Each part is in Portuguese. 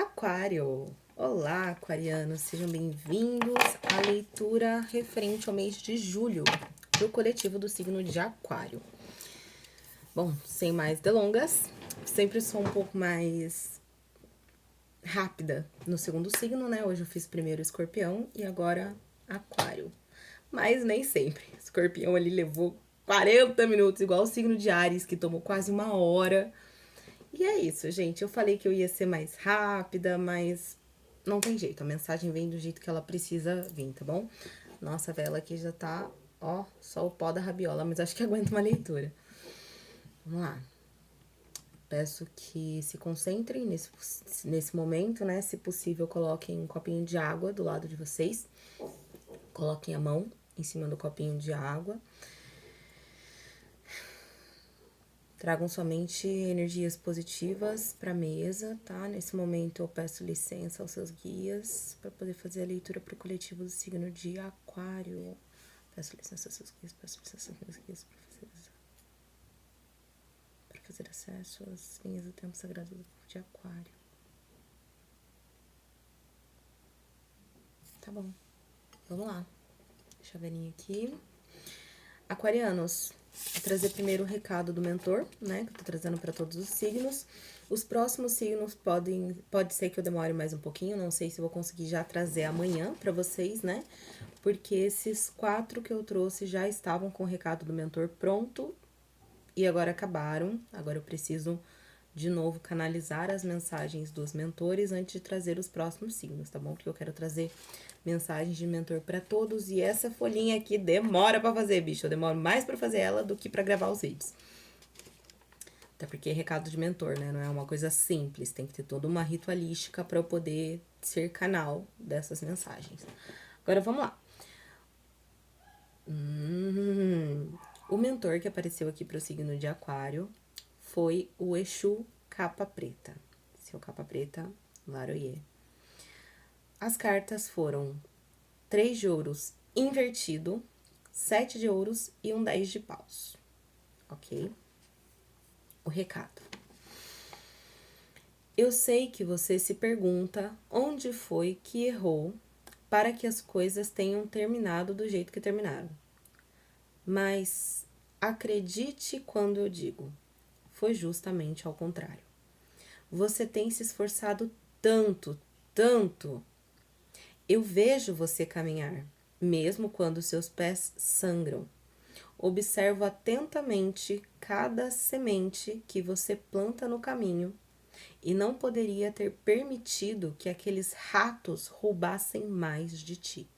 Aquário! Olá, aquarianos! Sejam bem-vindos à leitura referente ao mês de julho do coletivo do signo de Aquário. Bom, sem mais delongas, sempre sou um pouco mais rápida no segundo signo, né? Hoje eu fiz primeiro Escorpião e agora Aquário. Mas nem sempre. Escorpião ali levou 40 minutos, igual o signo de Áries, que tomou quase uma hora. E é isso, gente. Eu falei que eu ia ser mais rápida, mas não tem jeito. A mensagem vem do jeito que ela precisa vir, tá bom? Nossa, a vela aqui já tá, ó, só o pó da rabiola, mas acho que aguenta uma leitura. Vamos lá. Peço que se concentrem nesse momento, né? Se possível, coloquem um copinho de água do lado de vocês. Coloquem a mão em cima do copinho de água. Tragam somente energias positivas para a mesa, tá? Nesse momento eu peço licença aos seus guias para poder fazer a leitura para o coletivo do signo de Aquário. Peço licença aos seus guias, peço licença aos meus guias para fazer acesso às linhas do tempo sagrado do povo de Aquário. Tá bom, vamos lá. Deixa a velinha aqui. Aquarianos, vou trazer primeiro o recado do mentor, né? Que eu tô trazendo para todos os signos. Os próximos signos pode ser que eu demore mais um pouquinho, não sei se eu vou conseguir já trazer amanhã para vocês, né? Porque esses 4 que eu trouxe já estavam com o recado do mentor pronto e agora acabaram. Agora eu preciso de novo canalizar as mensagens dos mentores antes de trazer os próximos signos, tá bom? Porque eu quero trazer mensagens de mentor para todos e essa folhinha aqui demora para fazer, bicho. Eu demoro mais para fazer ela do que para gravar os vídeos. Até porque é recado de mentor, né? Não é uma coisa simples, tem que ter toda uma ritualística para eu poder ser canal dessas mensagens. Agora vamos lá. O mentor que apareceu aqui para o signo de Aquário foi o Exu Capa Preta. Seu Capa Preta, Laroye. As cartas foram 3 de ouros invertido, 7 de ouros e um 10 de paus. Ok? O recado. Eu sei que você se pergunta onde foi que errou para que as coisas tenham terminado do jeito que terminaram. Mas acredite quando eu digo, foi justamente ao contrário. Você tem se esforçado tanto, tanto. Eu vejo você caminhar, mesmo quando seus pés sangram. Observo atentamente cada semente que você planta no caminho e não poderia ter permitido que aqueles ratos roubassem mais de ti.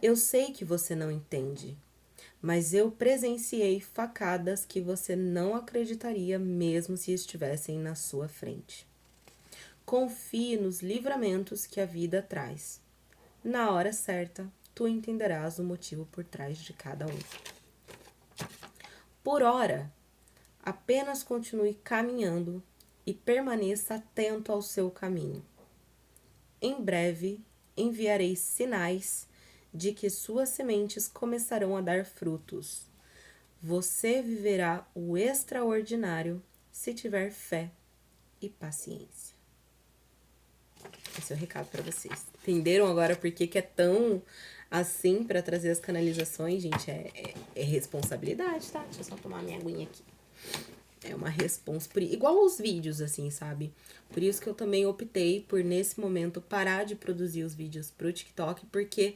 Eu sei que você não entende, mas eu presenciei facadas que você não acreditaria mesmo se estivessem na sua frente. Confie nos livramentos que a vida traz. Na hora certa, tu entenderás o motivo por trás de cada um. Por ora, apenas continue caminhando e permaneça atento ao seu caminho. Em breve, enviarei sinais de que suas sementes começarão a dar frutos. Você viverá o extraordinário se tiver fé e paciência. Esse é o recado para vocês. Entenderam agora por que é tão assim para trazer as canalizações, gente? É responsabilidade, tá? Deixa eu só tomar minha aguinha aqui. É uma responsa, igual os vídeos, assim, sabe? Por isso que eu também optei por, nesse momento, parar de produzir os vídeos pro TikTok, porque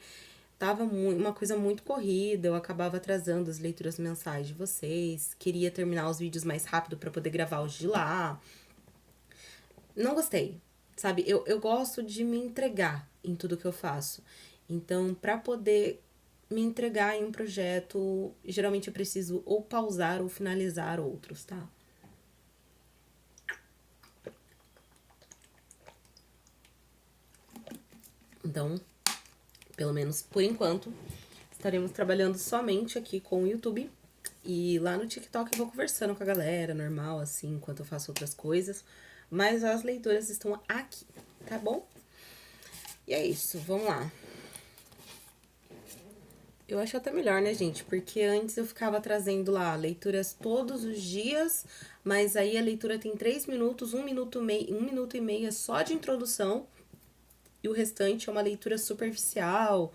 tava uma coisa muito corrida, eu acabava atrasando as leituras mensais de vocês, queria terminar os vídeos mais rápido para poder gravar os de lá. Não gostei, sabe? Eu gosto de me entregar em tudo que eu faço. Então, para poder me entregar em um projeto, geralmente eu preciso ou pausar ou finalizar outros, tá? Então, pelo menos por enquanto, estaremos trabalhando somente aqui com o YouTube. E lá no TikTok eu vou conversando com a galera, normal, assim, enquanto eu faço outras coisas. Mas as leituras estão aqui, tá bom? E é isso, vamos lá. Eu acho até melhor, né, gente? Porque antes eu ficava trazendo lá leituras todos os dias, mas aí a leitura tem 3 minutos, 1 minuto e meio é só de introdução, e o restante é uma leitura superficial,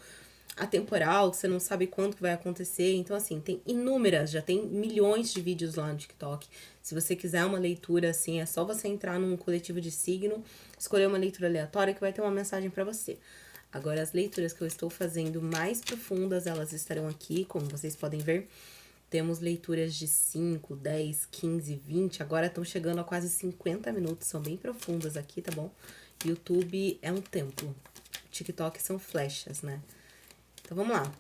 atemporal, que você não sabe quando que vai acontecer. Então, assim, tem inúmeras, já tem milhões de vídeos lá no TikTok. Se você quiser uma leitura, assim, é só você entrar num coletivo de signo, escolher uma leitura aleatória que vai ter uma mensagem para você. Agora, as leituras que eu estou fazendo mais profundas, elas estarão aqui, como vocês podem ver. Temos leituras de 5, 10, 15, 20, agora estão chegando a quase 50 minutos, são bem profundas aqui, tá bom? YouTube é um templo, TikTok são flechas, né? Então vamos lá.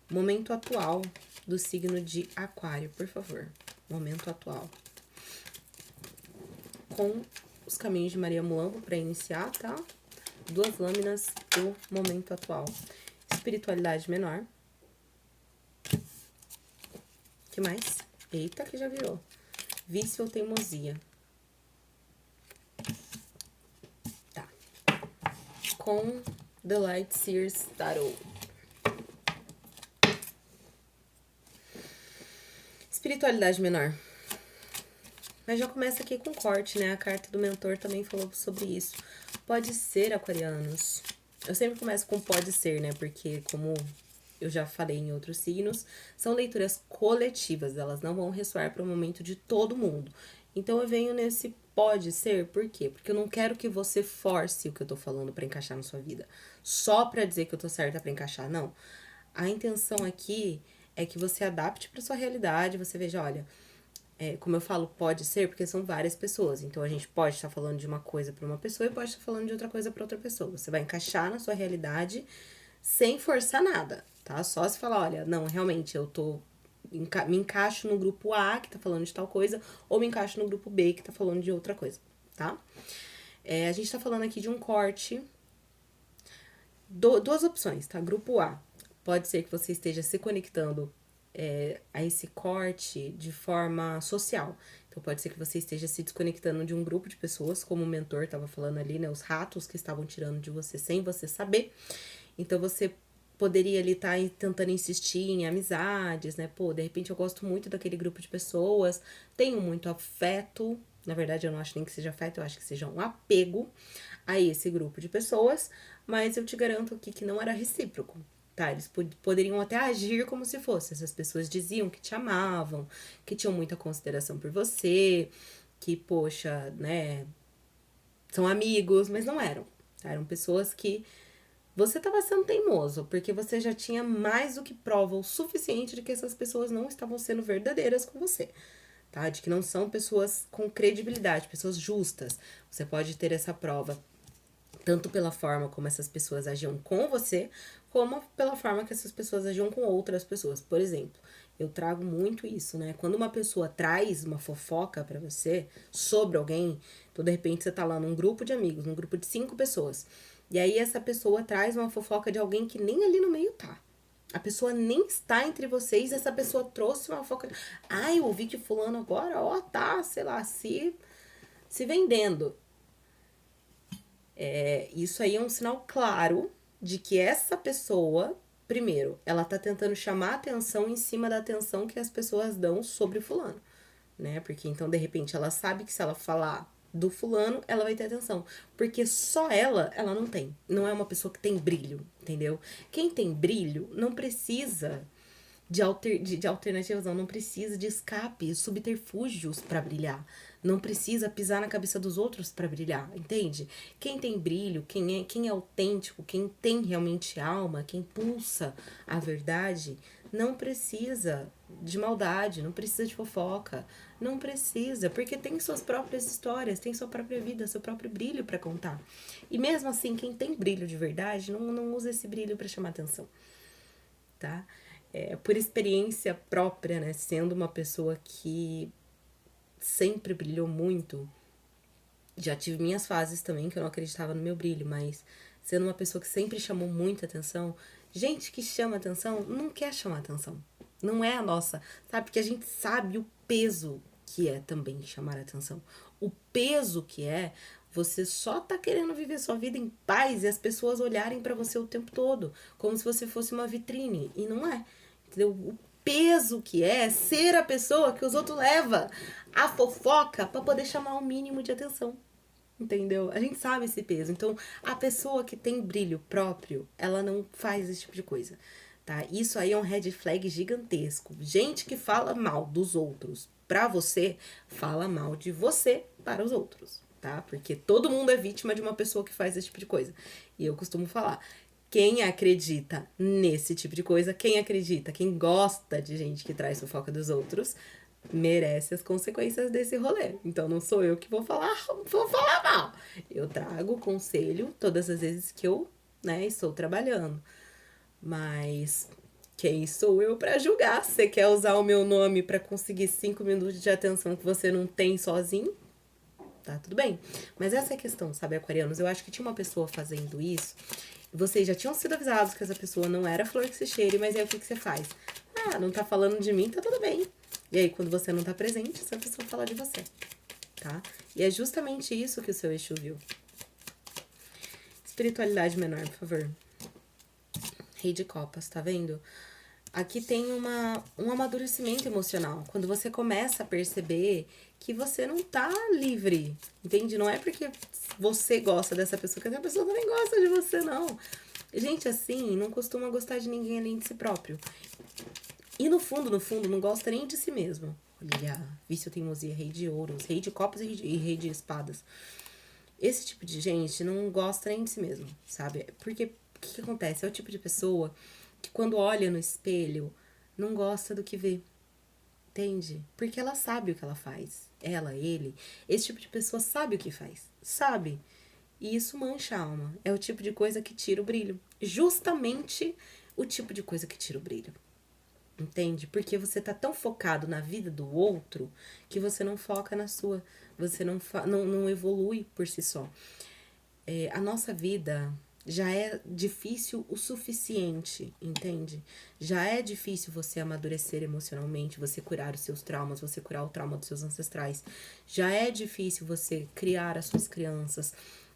Momento atual do signo de Aquário, por favor. Momento atual. Com os caminhos de Maria Mulambo para iniciar, tá? 2 lâminas do momento atual. Espiritualidade menor. Que mais? Eita, que já virou. Vício ou teimosia. Tá. Com The Light Seers Tarot. Espiritualidade menor. Mas já começa aqui com corte, né? A carta do mentor também falou sobre isso. Pode ser, aquarianos. Eu sempre começo com pode ser, né? Porque, como eu já falei em outros signos, são leituras coletivas. Elas não vão ressoar para o momento de todo mundo. Então, eu venho nesse pode ser, por quê? Porque eu não quero que você force o que eu tô falando para encaixar na sua vida. Só para dizer que eu tô certa para encaixar, não. A intenção aqui é que você adapte para sua realidade, você veja, olha, como eu falo, pode ser, porque são várias pessoas. Então, a gente pode estar falando de uma coisa para uma pessoa e pode estar falando de outra coisa para outra pessoa. Você vai encaixar na sua realidade sem forçar nada, tá? Só se falar, olha, não, realmente, me encaixo no grupo A, que tá falando de tal coisa, ou me encaixo no grupo B, que tá falando de outra coisa, tá? A gente tá falando aqui de um corte, duas opções, tá? Grupo A, pode ser que você esteja se conectando a esse corte de forma social. Então, pode ser que você esteja se desconectando de um grupo de pessoas, como o mentor estava falando ali, né? Os ratos que estavam tirando de você sem você saber. Então, você poderia ali estar tentando insistir em amizades, né? Pô, de repente eu gosto muito daquele grupo de pessoas, tenho muito afeto. Na verdade, eu não acho nem que seja afeto, eu acho que seja um apego a esse grupo de pessoas, mas eu te garanto aqui que não era recíproco, tá? Eles poderiam até agir como se fosse. Essas pessoas diziam que te amavam, que tinham muita consideração por você, que, poxa, né, são amigos, mas não eram. Tá? Eram pessoas que você estava sendo teimoso, porque você já tinha mais do que prova o suficiente de que essas pessoas não estavam sendo verdadeiras com você, tá? De que não são pessoas com credibilidade, pessoas justas. Você pode ter essa prova tanto pela forma como essas pessoas agiam com você, como pela forma que essas pessoas agiam com outras pessoas. Por exemplo, eu trago muito isso, né? Quando uma pessoa traz uma fofoca pra você sobre alguém, então de repente você tá lá num grupo de amigos, num grupo de 5 pessoas, e aí essa pessoa traz uma fofoca de alguém que nem ali no meio tá. A pessoa nem está entre vocês, essa pessoa trouxe uma fofoca. Ah, eu ouvi que fulano agora, ó, tá, sei lá, se vendendo. Isso aí é um sinal claro de que essa pessoa, primeiro, ela tá tentando chamar atenção em cima da atenção que as pessoas dão sobre o fulano, né? Porque então, de repente, ela sabe que se ela falar do fulano, ela vai ter atenção. Porque só ela não tem. Não é uma pessoa que tem brilho, entendeu? Quem tem brilho não precisa de alternativas, não precisa de escape, subterfúgios para brilhar. Não precisa pisar na cabeça dos outros para brilhar, entende? Quem tem brilho, quem é autêntico, quem tem realmente alma, quem pulsa a verdade, não precisa de maldade, não precisa de fofoca, não precisa, porque tem suas próprias histórias, tem sua própria vida, seu próprio brilho para contar. E mesmo assim, quem tem brilho de verdade, não usa esse brilho para chamar atenção, tá? Por experiência própria, né? Sendo uma pessoa que sempre brilhou muito, já tive minhas fases também que eu não acreditava no meu brilho, mas sendo uma pessoa que sempre chamou muita atenção, gente que chama atenção não quer chamar atenção. Não é a nossa, sabe? Porque a gente sabe o peso que é também chamar atenção. O peso que é Você só tá querendo viver sua vida em paz e as pessoas olharem pra você o tempo todo, como se você fosse uma vitrine. E não é. Entendeu? O peso que é ser a pessoa que os outros levam a fofoca pra poder chamar o mínimo de atenção. Entendeu? A gente sabe esse peso. Então, a pessoa que tem brilho próprio, ela não faz esse tipo de coisa. Tá? Isso aí é um red flag gigantesco. Gente que fala mal dos outros pra você, fala mal de você para os outros, tá? Porque todo mundo é vítima de uma pessoa que faz esse tipo de coisa. E eu costumo falar, quem acredita nesse tipo de coisa, quem acredita, quem gosta de gente que traz fofoca dos outros, merece as consequências desse rolê. Então não sou eu que vou falar mal. Eu trago conselho todas as vezes que eu, né, estou trabalhando. Mas quem sou eu pra julgar? Você quer usar o meu nome pra conseguir 5 minutos de atenção que você não tem sozinho? Tá, tudo bem. Mas essa é a questão, sabe, aquarianos? Eu acho que tinha uma pessoa fazendo isso. Vocês já tinham sido avisados que essa pessoa não era flor que se cheire, mas aí o que você faz? Ah, não tá falando de mim, tá tudo bem. E aí, quando você não tá presente, essa pessoa fala de você, tá? E é justamente isso que o seu Exu viu. Espiritualidade menor, por favor. Rei de copas, tá vendo? Aqui tem um amadurecimento emocional. Quando você começa a perceber que você não tá livre, entende? Não é porque você gosta dessa pessoa que essa pessoa também gosta de você, não. Gente assim não costuma gostar de ninguém além de si próprio. E no fundo, não gosta nem de si mesmo. Olha, vício, teimosia, rei de ouros, rei de copas e rei de espadas. Esse tipo de gente não gosta nem de si mesmo, sabe? Porque o que acontece? É o tipo de pessoa que quando olha no espelho, não gosta do que vê. Entende? Porque ela sabe o que ela faz. Ela, ele. Esse tipo de pessoa sabe o que faz. Sabe? E isso mancha a alma. É o tipo de coisa que tira o brilho. Justamente o tipo de coisa que tira o brilho. Entende? Porque você tá tão focado na vida do outro que você não foca na sua. Você não evolui por si só. A nossa vida já é difícil o suficiente, entende? Já é difícil você amadurecer emocionalmente, você curar os seus traumas, você curar o trauma dos seus ancestrais. Já é difícil você criar as suas crianças.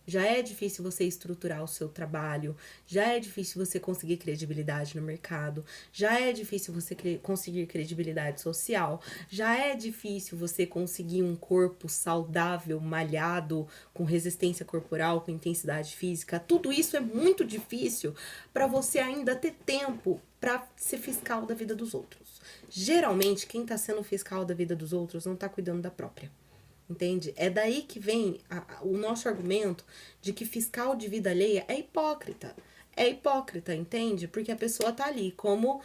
Já é difícil você estruturar o seu trabalho, já é difícil você conseguir credibilidade no mercado, já é difícil você conseguir credibilidade social, já é difícil você conseguir um corpo saudável, malhado, com resistência corporal, com intensidade física. Tudo isso é muito difícil para você ainda ter tempo para ser fiscal da vida dos outros. Geralmente, quem está sendo fiscal da vida dos outros não está cuidando da própria. Entende? É daí que vem o nosso argumento de que fiscal de vida alheia é hipócrita. É hipócrita, entende? Porque a pessoa tá ali como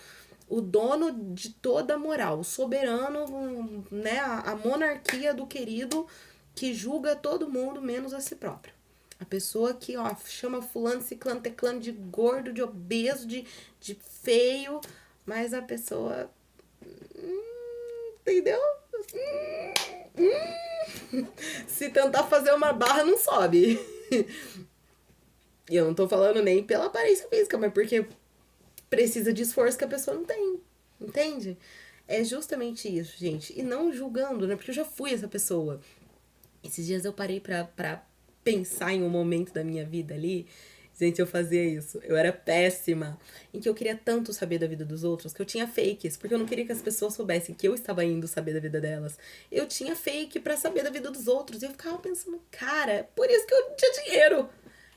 o dono de toda a moral, o soberano, né? A monarquia do querido que julga todo mundo menos a si próprio. A pessoa que, ó, chama fulano, ciclano, teclano de gordo, de obeso, de feio, mas a pessoa... entendeu? Se tentar fazer uma barra, não sobe. E eu não tô falando nem pela aparência física, mas porque precisa de esforço que a pessoa não tem. Entende? É justamente isso, gente. E não julgando, né? Porque eu já fui essa pessoa. Esses dias eu parei pra pensar em um momento da minha vida ali. Gente, eu fazia isso. Eu era péssima. Em que eu queria tanto saber da vida dos outros que eu tinha fakes. Porque eu não queria que as pessoas soubessem que eu estava indo saber da vida delas. Eu tinha fake pra saber da vida dos outros. E eu ficava pensando, cara, é por isso que eu não tinha dinheiro.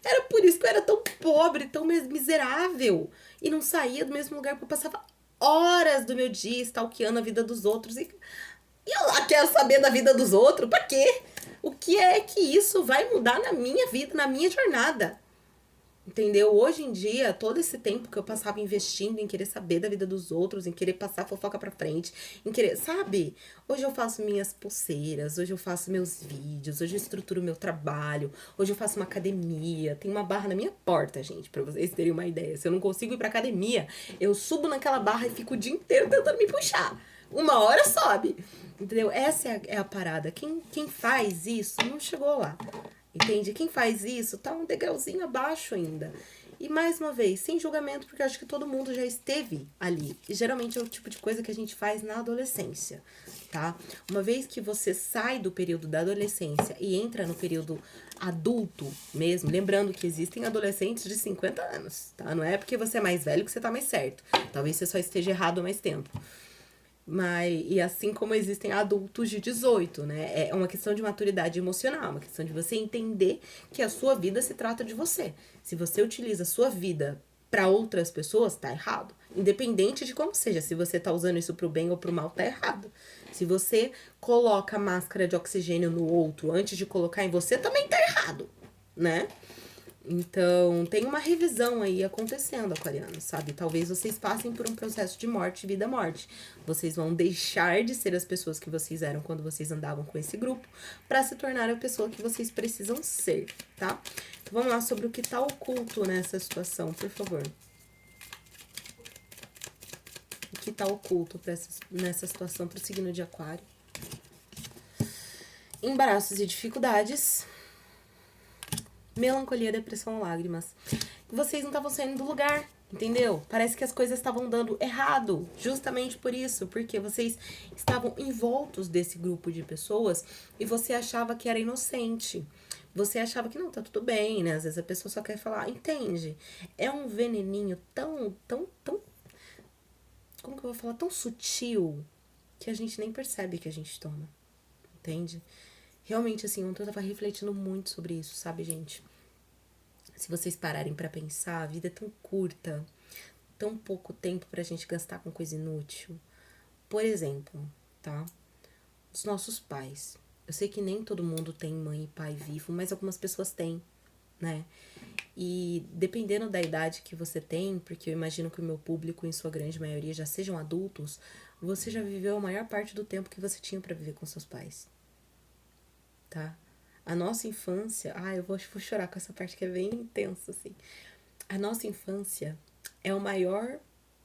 Era por isso que eu era tão pobre, tão miserável. E não saía do mesmo lugar, porque eu passava horas do meu dia stalkeando a vida dos outros. E eu lá quero saber da vida dos outros. Pra quê? O que é que isso vai mudar na minha vida, na minha jornada? Entendeu? Hoje em dia, todo esse tempo que eu passava investindo em querer saber da vida dos outros, em querer passar fofoca pra frente, em querer, sabe? Hoje eu faço minhas pulseiras, hoje eu faço meus vídeos, hoje eu estruturo meu trabalho, hoje eu faço uma academia, tem uma barra na minha porta, gente, pra vocês terem uma ideia. Se eu não consigo ir pra academia, eu subo naquela barra e fico o dia inteiro tentando me puxar. Uma hora sobe, entendeu? Essa é a parada. Quem faz isso não chegou lá. Entende? Quem faz isso tá um degrauzinho abaixo ainda. E mais uma vez, sem julgamento, porque eu acho que todo mundo já esteve ali. E geralmente é o tipo de coisa que a gente faz na adolescência, tá? Uma vez que você sai do período da adolescência e entra no período adulto mesmo, lembrando que existem adolescentes de 50 anos, tá? Não é porque você é mais velho que você tá mais certo. Talvez você só esteja errado há mais tempo. E assim como existem adultos de 18, né? É uma questão de maturidade emocional, uma questão de você entender que a sua vida se trata de você. Se você utiliza a sua vida para outras pessoas, tá errado. Independente de como seja, se você tá usando isso pro bem ou pro mal, tá errado. Se você coloca máscara de oxigênio no outro antes de colocar em você, também tá errado, né? Então, tem uma revisão aí acontecendo, aquariano, sabe? Talvez vocês passem por um processo de morte, vida-morte. Vocês vão deixar de ser as pessoas que vocês eram quando vocês andavam com esse grupo para se tornar a pessoa que vocês precisam ser, tá? Então, vamos lá sobre o que tá oculto nessa situação, por favor. O que tá oculto nessa situação pro signo de aquário? Embaraços e dificuldades. Melancolia, depressão, lágrimas. Vocês não estavam saindo do lugar, entendeu? Parece que as coisas estavam dando errado, justamente por isso, porque vocês estavam envoltos desse grupo de pessoas e você achava que era inocente. Você achava que não, tá tudo bem, né? Às vezes a pessoa só quer falar, entende? É um veneninho tão, como que eu vou falar? Tão sutil que a gente nem percebe que a gente toma, entende? Realmente, assim, ontem eu tava refletindo muito sobre isso, sabe, gente? Se vocês pararem pra pensar, a vida é tão curta, tão pouco tempo pra gente gastar com coisa inútil. Por exemplo, tá? Os nossos pais. Eu sei que nem todo mundo tem mãe e pai vivo, mas algumas pessoas têm, né? E dependendo da idade que você tem, porque eu imagino que o meu público, em sua grande maioria, já sejam adultos, você já viveu a maior parte do tempo que você tinha pra viver com seus pais. Tá? A nossa infância... eu vou chorar com essa parte que é bem intensa, assim. A nossa infância é o maior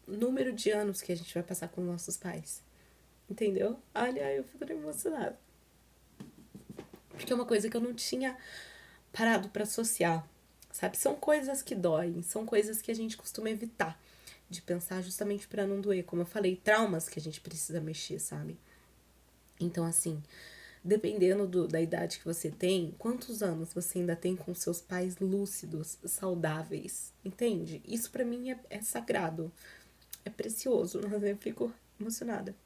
número de anos que a gente vai passar com nossos pais. Entendeu? Olha, eu fico emocionada. Porque é uma coisa que eu não tinha parado pra associar, sabe? São coisas que doem, são coisas que a gente costuma evitar de pensar justamente pra não doer. Como eu falei, traumas que a gente precisa mexer, sabe? Então, assim... Dependendo da idade que você tem, quantos anos você ainda tem com seus pais lúcidos, saudáveis, entende? Isso pra mim é sagrado, é precioso, mas eu fico emocionada.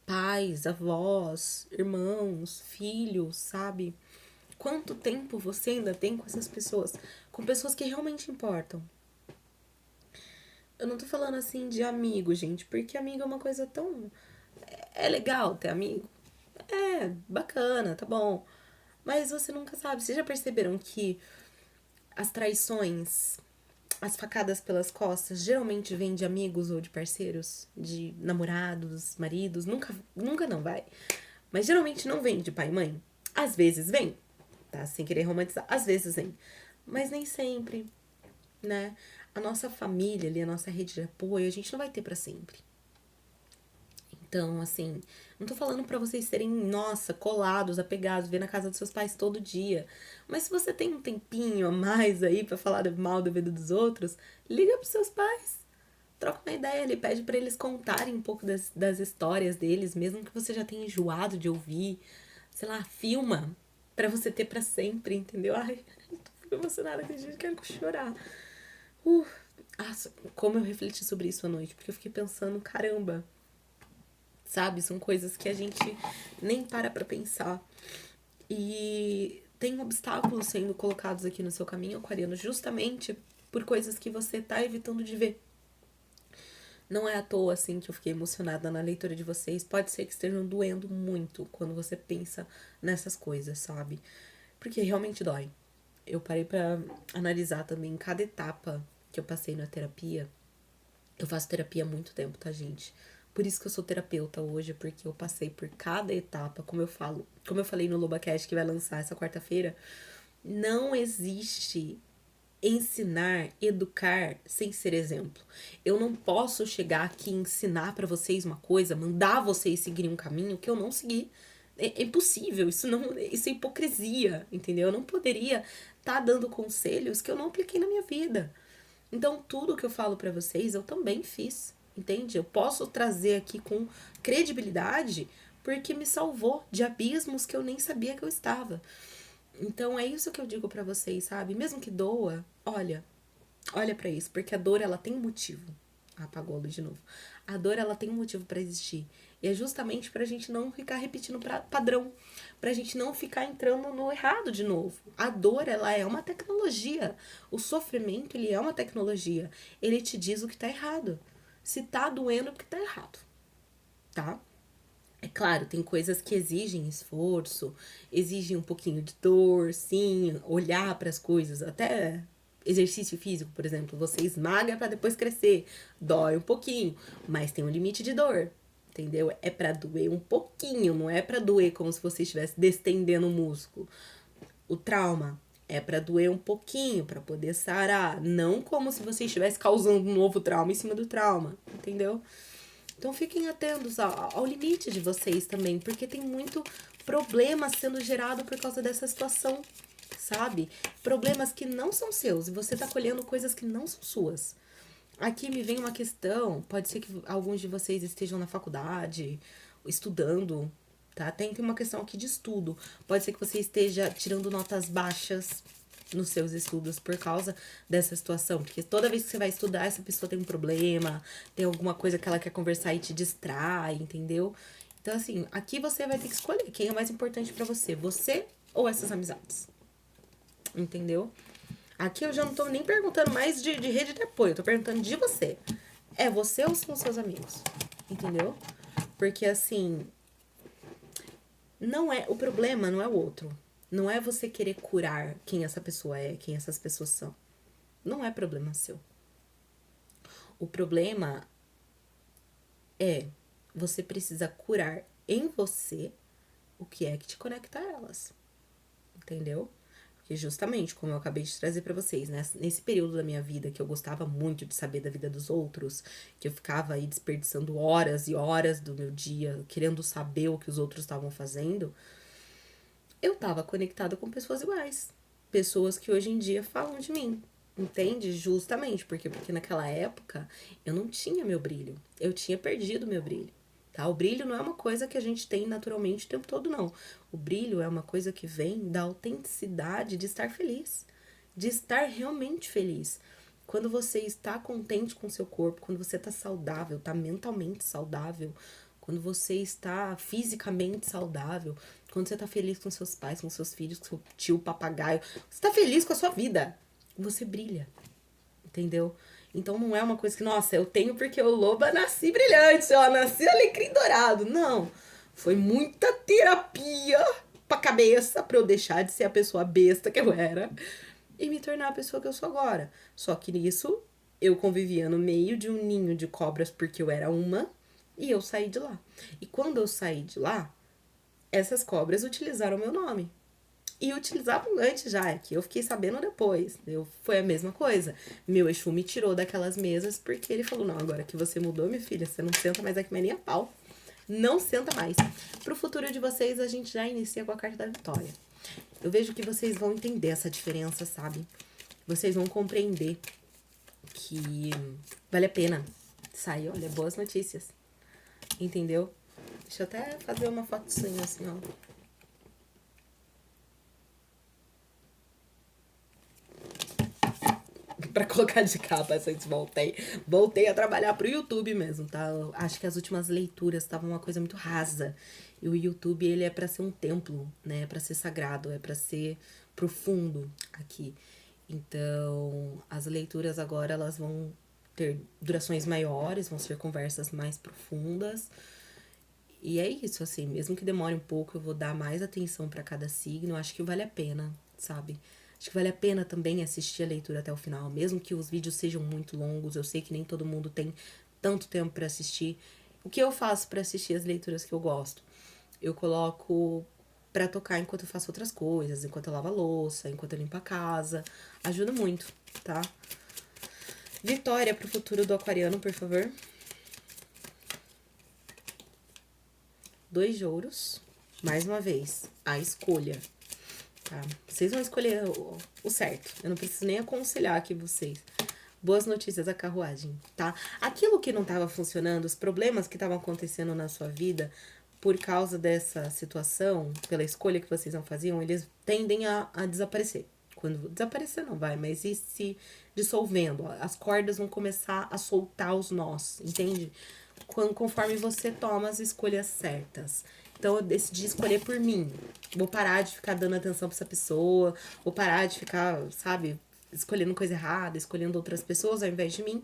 Pais, avós, irmãos, filhos, sabe? Quanto tempo você ainda tem com essas pessoas? Com pessoas que realmente importam. Eu não tô falando assim de amigo, gente, porque amigo é uma coisa tão... É legal ter amigo. É, bacana, tá bom. Mas você nunca sabe. Vocês já perceberam que as traições, as facadas pelas costas, geralmente vêm de amigos ou de parceiros? De namorados, maridos? Nunca não vai. Mas geralmente não vem de pai e mãe. Às vezes vem, tá? Sem querer romantizar. Às vezes vem. Mas nem sempre, né? A nossa família ali, a nossa rede de apoio, a gente não vai ter pra sempre. Então, assim, não tô falando pra vocês serem, nossa, colados, apegados, ver na casa dos seus pais todo dia. Mas se você tem um tempinho a mais aí pra falar mal da vida dos outros, liga pros seus pais. Troca uma ideia ali, pede pra eles contarem um pouco das histórias deles, mesmo que você já tenha enjoado de ouvir. Sei lá, filma pra você ter pra sempre, entendeu? Ai, tô emocionada, tem gente que quer chorar. Como eu refleti sobre isso à noite, porque eu fiquei pensando, caramba, sabe? São coisas que a gente nem para pra pensar. E tem obstáculos sendo colocados aqui no seu caminho, aquariano, justamente por coisas que você tá evitando de ver. Não é à toa, assim, que eu fiquei emocionada na leitura de vocês. Pode ser que estejam doendo muito quando você pensa nessas coisas, sabe? Porque realmente dói. Eu parei pra analisar também cada etapa que eu passei na terapia. Eu faço terapia há muito tempo, tá, gente? Por isso que eu sou terapeuta hoje, porque eu passei por cada etapa, como eu falei no LobaCast que vai lançar essa quarta-feira, não existe ensinar, educar sem ser exemplo. Eu não posso chegar aqui e ensinar pra vocês uma coisa, mandar vocês seguirem um caminho que eu não segui. é impossível, isso é hipocrisia, entendeu? Eu não poderia estar dando conselhos que eu não apliquei na minha vida. Então, tudo que eu falo pra vocês, eu também fiz, entende? Eu posso trazer aqui com credibilidade porque me salvou de abismos que eu nem sabia que eu estava. Então, é isso que eu digo pra vocês, sabe? Mesmo que doa, olha pra isso, porque a dor, ela tem um motivo. Apagou a luz de novo. A dor, ela tem um motivo pra existir. E é justamente pra gente não ficar repetindo padrão. Pra gente não ficar entrando no errado de novo. A dor, ela é uma tecnologia. O sofrimento, ele é uma tecnologia. Ele te diz o que tá errado. Se tá doendo, é porque tá errado. Tá? É claro, tem coisas que exigem esforço, exigem um pouquinho de dor, sim, olhar para as coisas, até exercício físico, por exemplo, você esmaga para depois crescer, dói um pouquinho, mas tem um limite de dor, entendeu? É para doer um pouquinho, não é para doer como se você estivesse destendendo o músculo. O trauma é para doer um pouquinho, para poder sarar, não como se você estivesse causando um novo trauma em cima do trauma, entendeu? Então fiquem atentos ao limite de vocês também, porque tem muito problema sendo gerado por causa dessa situação, sabe? Problemas que não são seus e você tá colhendo coisas que não são suas. Aqui me vem uma questão, pode ser que alguns de vocês estejam na faculdade, estudando, tá? Tem uma questão aqui de estudo. Pode ser que você esteja tirando notas baixas nos seus estudos por causa dessa situação. Porque toda vez que você vai estudar, essa pessoa tem um problema, tem alguma coisa que ela quer conversar e te distrai, entendeu? Então, assim, aqui você vai ter que escolher quem é mais importante pra você ou essas amizades. Entendeu? Aqui eu já não tô nem perguntando mais de rede de apoio, eu tô perguntando de você. É você ou são seus amigos? Entendeu? Porque assim, não é, o problema não é o outro. Não é você querer curar quem essa pessoa é, quem essas pessoas são. Não é problema seu. O problema é você precisa curar em você o que é que te conecta a elas. Entendeu? Porque justamente, como eu acabei de trazer pra vocês, né? Nesse período da minha vida que eu gostava muito de saber da vida dos outros, que eu ficava aí desperdiçando horas e horas do meu dia querendo saber o que os outros estavam fazendo, eu tava conectada com pessoas iguais. Pessoas que hoje em dia falam de mim. Entende? Justamente. Porque naquela época eu não tinha meu brilho. Eu tinha perdido meu brilho. Tá? O brilho não é uma coisa que a gente tem naturalmente o tempo todo, não. O brilho é uma coisa que vem da autenticidade de estar feliz. De estar realmente feliz. Quando você está contente com o seu corpo, quando você está saudável, está mentalmente saudável, quando você está fisicamente saudável, quando você está feliz com seus pais, com seus filhos, com seu tio papagaio, você está feliz com a sua vida, você brilha, entendeu? Então não é uma coisa que, nossa, eu tenho porque eu loba nasci brilhante, ó, nasci alecrim dourado. Não, foi muita terapia pra cabeça pra eu deixar de ser a pessoa besta que eu era e me tornar a pessoa que eu sou agora. Só que nisso, eu convivia no meio de um ninho de cobras porque eu era uma e eu saí de lá. E quando eu saí de lá, essas cobras utilizaram meu nome. E utilizavam antes já, é que eu fiquei sabendo depois. Foi a mesma coisa. Meu Exu me tirou daquelas mesas porque ele falou: não, agora que você mudou, minha filha, você não senta mais aqui, mas nem a pau. Não senta mais. Pro futuro de vocês, a gente já inicia com a carta da vitória. Eu vejo que vocês vão entender essa diferença, sabe? Vocês vão compreender que vale a pena sair, olha, boas notícias. Entendeu? Deixa eu até fazer uma fotinha assim, ó. Pra colocar de capa, antes voltei a trabalhar pro YouTube mesmo, tá? Eu acho que as últimas leituras estavam uma coisa muito rasa. E o YouTube, ele é pra ser um templo, né? É pra ser sagrado, é pra ser profundo aqui. Então, as leituras agora, elas vão ter durações maiores, vão ser conversas mais profundas. E é isso, assim, mesmo que demore um pouco, eu vou dar mais atenção pra cada signo. Acho que vale a pena, sabe? Acho que vale a pena também assistir a leitura até o final, mesmo que os vídeos sejam muito longos. Eu sei que nem todo mundo tem tanto tempo pra assistir. O que eu faço pra assistir as leituras que eu gosto? Eu coloco pra tocar enquanto eu faço outras coisas, enquanto eu lavo a louça, enquanto eu limpo a casa. Ajuda muito, tá? Vitória pro futuro do aquariano, por favor. 2 de ouros. mais uma vez, a escolha, tá? Vocês vão escolher o certo. Eu não preciso nem aconselhar aqui vocês. Boas notícias da carruagem, tá? Aquilo que não estava funcionando, os problemas que estavam acontecendo na sua vida por causa dessa situação, pela escolha que vocês não faziam, eles tendem a desaparecer. Quando desaparecer não vai, mas ir se dissolvendo. As cordas vão começar a soltar os nós, entende? Conforme você toma as escolhas certas. Então eu decidi escolher por mim. Vou parar de ficar dando atenção pra essa pessoa, vou parar de ficar, sabe, escolhendo coisa errada, escolhendo outras pessoas ao invés de mim.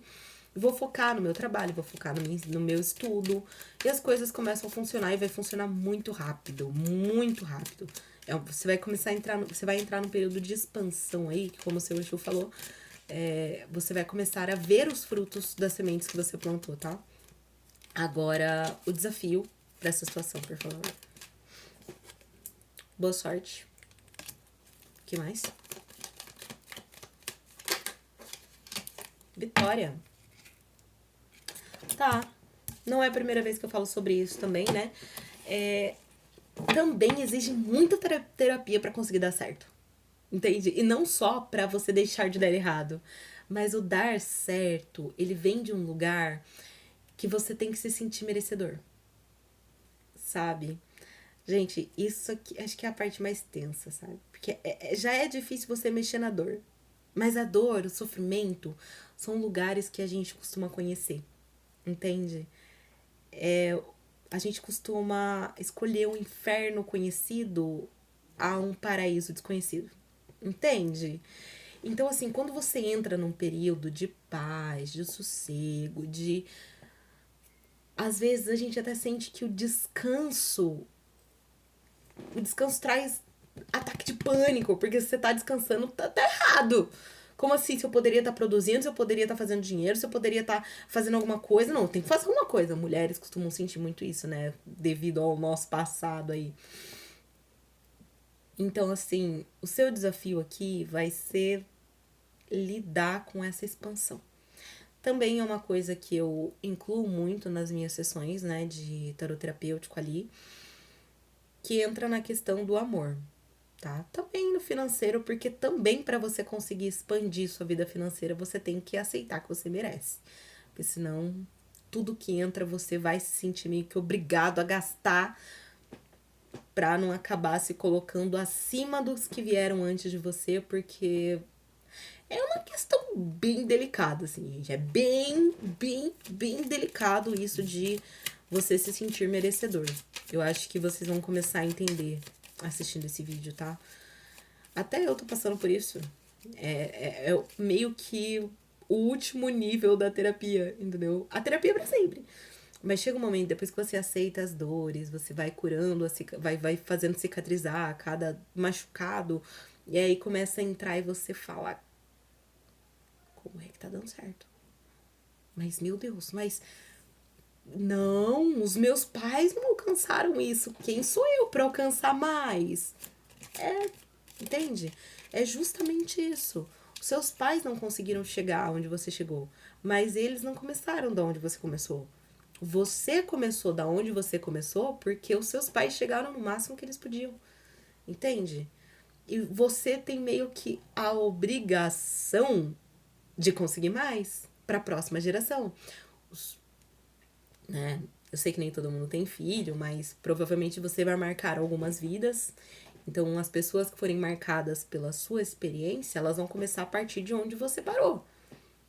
Vou focar no meu trabalho, vou focar no meu estudo. E as coisas começam a funcionar e vai funcionar muito rápido, muito rápido. Você vai começar a entrar, você vai entrar num período de expansão aí, que como o seu Exu falou, você vai começar a ver os frutos das sementes que você plantou, tá? Agora, o desafio dessa situação, por favor. Boa sorte. O que mais? Vitória. Tá. Não é a primeira vez que eu falo sobre isso também, né? Também exige muita terapia pra conseguir dar certo. Entende? E não só pra você deixar de dar errado. Mas o dar certo, ele vem de um lugar que você tem que se sentir merecedor. Sabe? Gente, isso aqui acho que é a parte mais tensa, sabe? Porque já é difícil você mexer na dor. Mas a dor, o sofrimento, são lugares que a gente costuma conhecer. Entende? A gente costuma escolher um inferno conhecido a um paraíso desconhecido. Entende? Então, assim, quando você entra num período de paz, de sossego, de. Às vezes a gente até sente que o descanso. O descanso traz ataque de pânico, porque se você tá descansando, tá errado. Como assim? Se eu poderia estar produzindo, se eu poderia estar fazendo dinheiro, se eu poderia estar fazendo alguma coisa. Não, tem que fazer alguma coisa. Mulheres costumam sentir muito isso, né? Devido ao nosso passado aí. Então, assim, o seu desafio aqui vai ser lidar com essa expansão. Também é uma coisa que eu incluo muito nas minhas sessões, né, de tarot terapêutico ali, que entra na questão do amor, tá? Também no financeiro, porque também para você conseguir expandir sua vida financeira, você tem que aceitar que você merece. Porque senão, tudo que entra, você vai se sentir meio que obrigado a gastar pra não acabar se colocando acima dos que vieram antes de você, porque é uma questão bem delicada, assim, gente. É bem delicado isso de você se sentir merecedor. Eu acho que vocês vão começar a entender assistindo esse vídeo, tá? Até eu tô passando por isso. É meio que o último nível da terapia, entendeu? A terapia é pra sempre. Mas chega um momento, depois que você aceita as dores, você vai curando, vai fazendo cicatrizar cada machucado, e aí começa a entrar e você fala: como é que tá dando certo? Mas, meu Deus, mas não, os meus pais não alcançaram isso. Quem sou eu pra alcançar mais? Entende? É justamente isso. Os seus pais não conseguiram chegar onde você chegou, mas eles não começaram da onde você começou. Você começou da onde você começou porque os seus pais chegaram no máximo que eles podiam. Entende? E você tem meio que a obrigação de conseguir mais para a próxima geração. Né? Eu sei que nem todo mundo tem filho, mas provavelmente você vai marcar algumas vidas. Então, as pessoas que forem marcadas pela sua experiência, elas vão começar a partir de onde você parou.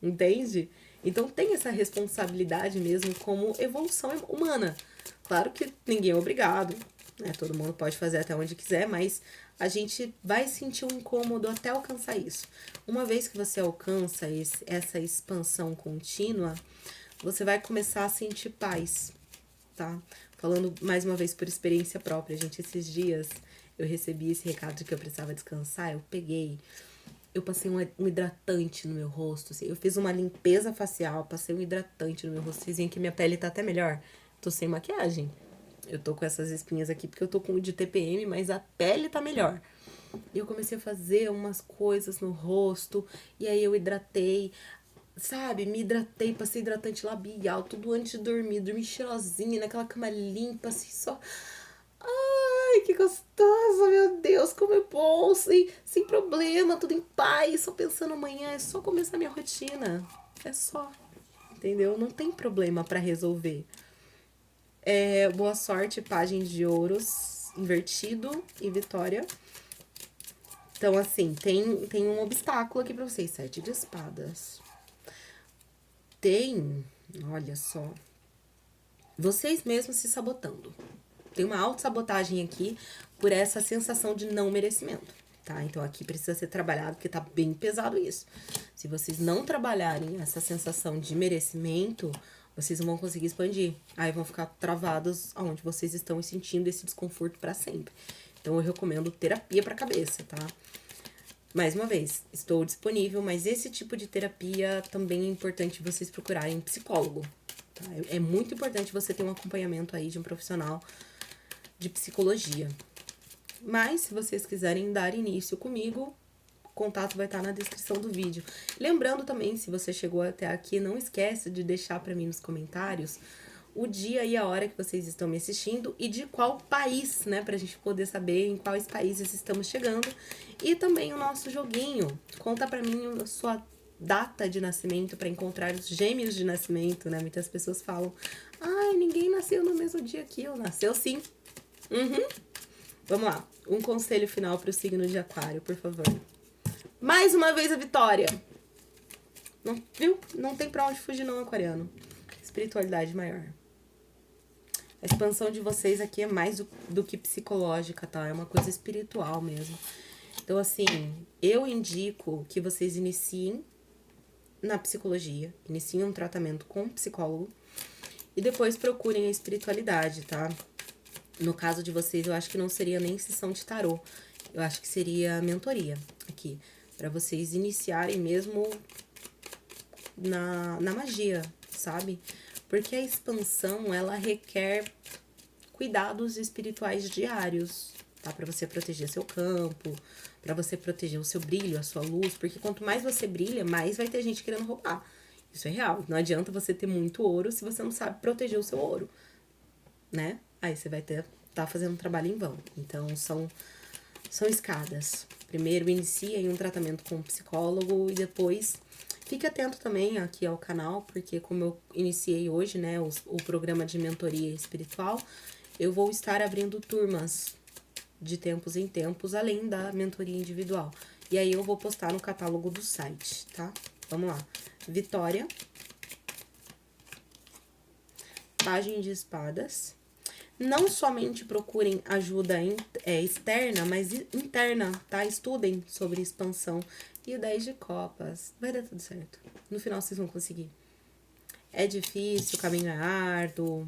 Entende? Então, tem essa responsabilidade mesmo como evolução humana. Claro que ninguém é obrigado, né? Todo mundo pode fazer até onde quiser, mas a gente vai sentir um incômodo até alcançar isso. Uma vez que você alcança essa expansão contínua, você vai começar a sentir paz, tá? Falando mais uma vez por experiência própria, gente, esses dias eu recebi esse recado de que eu precisava descansar, eu passei um hidratante no meu rosto, assim, eu fiz uma limpeza facial, passei um hidratante no meu rosto, vocês veem que minha pele tá até melhor, tô sem maquiagem, eu tô com essas espinhas aqui porque eu tô com o de TPM, mas a pele tá melhor. E eu comecei a fazer umas coisas no rosto, e aí eu hidratei, sabe, me hidratei, passei hidratante labial, tudo antes de dormir cheirosinha, naquela cama limpa, assim, só. Ai, que gostoso, meu Deus, como é bom, sem problema, tudo em paz, só pensando amanhã, é só começar minha rotina. É só, entendeu? Não tem problema pra resolver. Boa sorte, página de ouros, invertido e vitória. Então, assim, tem um obstáculo aqui pra vocês, 7 de espadas. Olha só, vocês mesmos se sabotando. Tem uma autossabotagem aqui por essa sensação de não merecimento, tá? Então aqui precisa ser trabalhado, porque tá bem pesado isso. Se vocês não trabalharem essa sensação de merecimento, vocês não vão conseguir expandir. Aí vão ficar travados onde vocês estão e sentindo esse desconforto para sempre. Então eu recomendo terapia para cabeça, tá? Mais uma vez, estou disponível, mas esse tipo de terapia também é importante vocês procurarem psicólogo, tá? É muito importante você ter um acompanhamento aí de um profissional de psicologia. Mas, se vocês quiserem dar início comigo, o contato vai estar na descrição do vídeo. Lembrando também, se você chegou até aqui, não esquece de deixar para mim nos comentários o dia e a hora que vocês estão me assistindo e de qual país, né, pra gente poder saber em quais países estamos chegando. E também o nosso joguinho. Conta pra mim a sua data de nascimento para encontrar os gêmeos de nascimento, né? Muitas pessoas falam: ai, ninguém nasceu no mesmo dia que eu. Nasceu sim. Vamos lá. Um conselho final pro signo de Aquário, por favor. Mais uma vez a vitória. Não, viu? Não tem pra onde fugir não, aquariano. Espiritualidade maior. A expansão de vocês aqui é mais do que psicológica, tá? É uma coisa espiritual mesmo. Então, assim, eu indico que vocês iniciem na psicologia, iniciem um tratamento com um psicólogo e depois procurem a espiritualidade, tá? No caso de vocês, eu acho que não seria nem sessão de tarô. Eu acho que seria mentoria aqui. Pra vocês iniciarem mesmo na magia, sabe? Porque a expansão, ela requer cuidados espirituais diários, tá? Pra você proteger seu campo, pra você proteger o seu brilho, a sua luz. Porque quanto mais você brilha, mais vai ter gente querendo roubar. Isso é real. Não adianta você ter muito ouro se você não sabe proteger o seu ouro, né? Aí você vai tá fazendo um trabalho em vão. Então, são escadas. Primeiro, inicia em um tratamento com um psicólogo e depois fique atento também aqui ao canal, porque como eu iniciei hoje, né, o programa de mentoria espiritual, eu vou estar abrindo turmas de tempos em tempos, além da mentoria individual. E aí eu vou postar no catálogo do site, tá? Vamos lá. Vitória. Página de espadas. Não somente procurem ajuda externa, mas interna, tá? Estudem sobre expansão. E o 10 de copas. Vai dar tudo certo. No final vocês vão conseguir. É difícil, o caminho é árduo.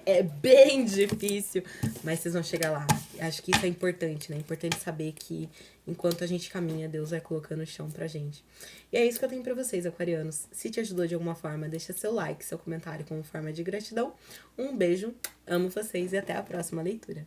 É bem difícil, mas vocês vão chegar lá. Acho que isso é importante, né? É importante saber que enquanto a gente caminha, Deus vai colocando o chão pra gente. E é isso que eu tenho pra vocês, aquarianos. Se te ajudou de alguma forma, deixa seu like, seu comentário como forma de gratidão. Um beijo, amo vocês e até a próxima leitura.